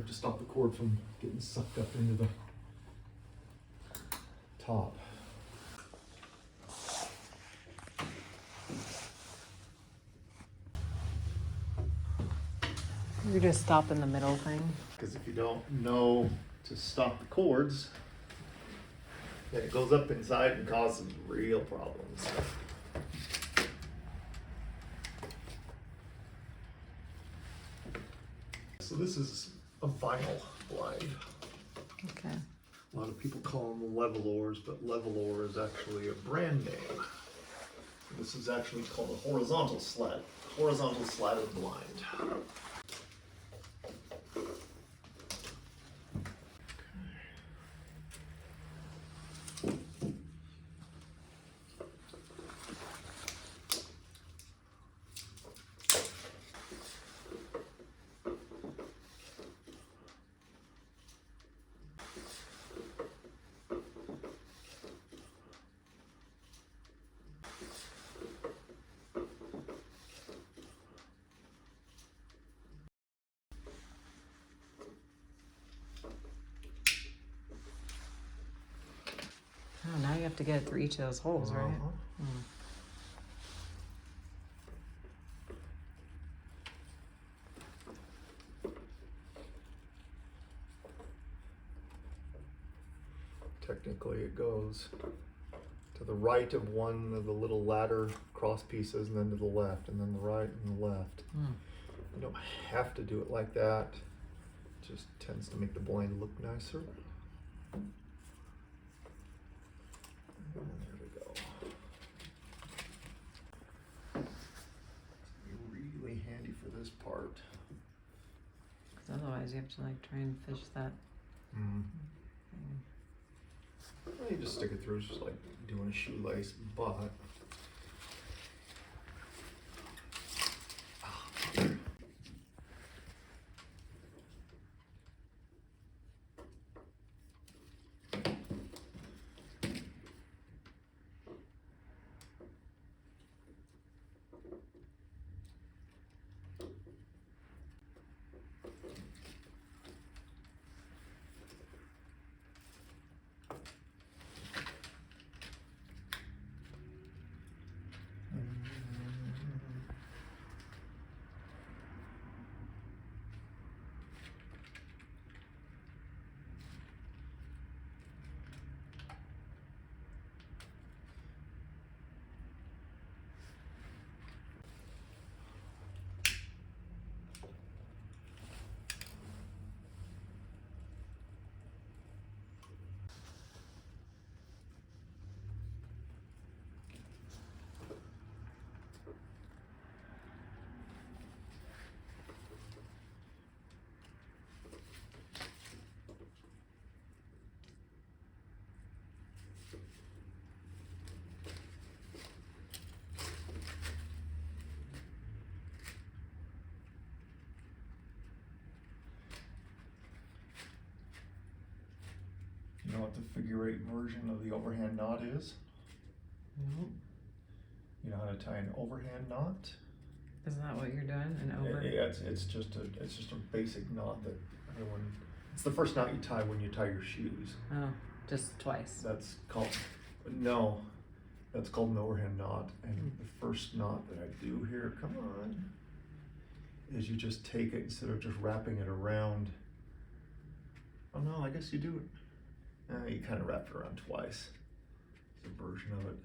have to stop the cord from getting sucked up into the top. You're just stopping the middle thing. Because if you don't know to stop the cords, then it goes up inside and causes real problems. So this is a vinyl blind. Okay. A lot of people call them levelors, but levelor is actually a brand name. This is actually called a horizontal slatted blind. Oh, now you have to get it through each of those holes, right? Uh-huh. Hmm. Technically it goes to the right of one of the little ladder cross pieces and then to the left and then the right and the left. You don't have to do it like that. It just tends to make the blind look nicer. And there we go. It's really handy for this part. 'Cause otherwise you have to like try and fish that thing. You just stick it through, it's just like doing a shoelace, but you know what the figure eight version of the overhand knot is? Nope. You know how to tie an overhand knot? Isn't that what you're doing? An over? Yeah, it's just a basic knot that everyone. It's the first knot you tie when you tie your shoes. Oh, just twice. That's called that's called an overhand knot. And the first knot that I do here, come on, is you just take it instead of just wrapping it around. Oh no, I guess you do it. You kind of wrap it around twice. It's a version of it.